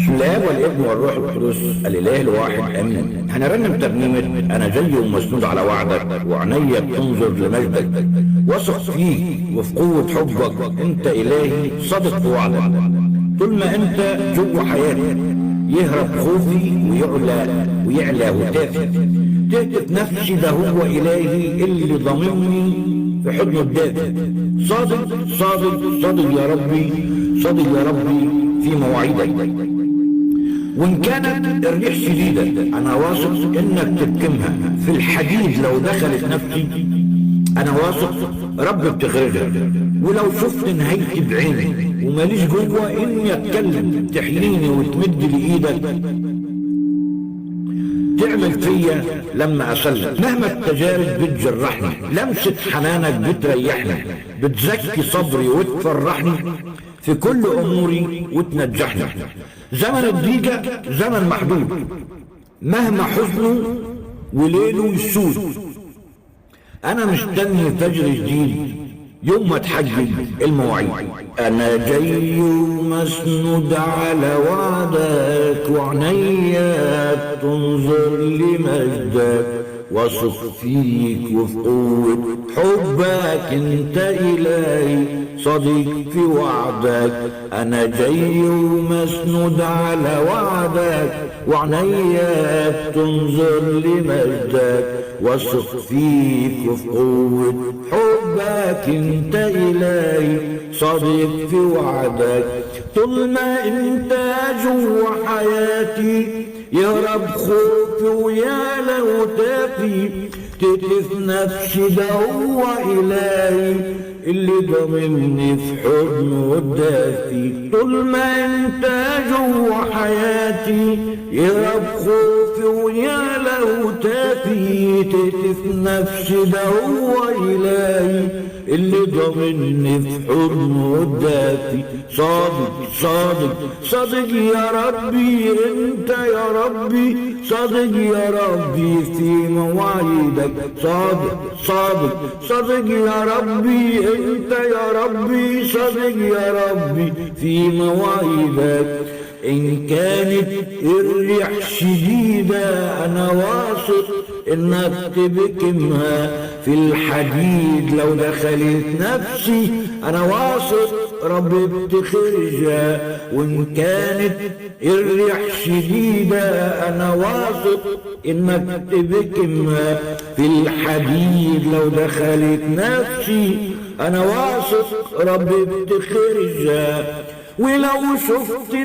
بسم الله والابن والروح القدس الاله الواحد امين. هنرنم ترنيمه انا جاي ومسنود على وعدك وعينيا بتنظر لمجدك، واثق فيك وفي قوه حبك، انت الهي صادق بوعدك. طول ما انت جوه حياتي يهرب خوفي ويعلى هتافي، تهتف نفسي ده هو الهي اللي ضامنني في حضنه الدافي. صادق صادق صادق يا ربي، صادق يا ربي في مواعيدك. وإن كانت الريح شديدة أنا واثق إنك تبكمها، في الحديد لو دخلت نفسي أنا واثق رب بتخرجها. ولو شفت نهايتي بعيني وماليش جوه إني أتكلم، تحييني وتمد لي إيدك تعمل فيا لما أسلم. مهما التجارب بتجرحني لمسة حنانك بتريحني، بتزكي صبري وتفرحني في كل أموري وتنجحني. زمن الضيقة زمن محدود، مهما حزنه وليله يسود، أنا مستني فجر جديد يوم ما تحجج المواعيد. أنا جاي ومسنود على وعدك وعينيا بتنظر لمجدك، واثق فيك وفي قوة حبك، انت إلهي صديق في وعدك. أنا جاي ومسنود على وعدك وعينيا بتنظر لمجدك، واثق فيك وفي قوة حبك، انت إلهي صديق في وعدك. طول ما انت جوا حياتي يهرب خوفي ويعلى هتافي، تتف نفسي ده هو إلهي اللي ضمني في حضنه الدافي. طول ما انت جوا حياتي يهرب خوفي ويعلى هتافي، تتف نفسي ده هو إلهي اللي ضمني في حضنه الدافي. صادق صادق صادق يا ربي، انت يا ربي صادق يا ربي في مواعيدك. صادق صادق صادق يا ربي، انت يا ربي صادق يا ربي في مواعيدك. إن كانت الريح شديدة أنا واثق إنك تبكمها، في الحديد لو دخلت نفسي أنا واثق ربي بتخرجها. وإن كانت الريح شديدة أنا واثق إنك تبكمها، في الحديد لو دخلت نفسي أنا واثق ربي بتخرجها. ولو شفت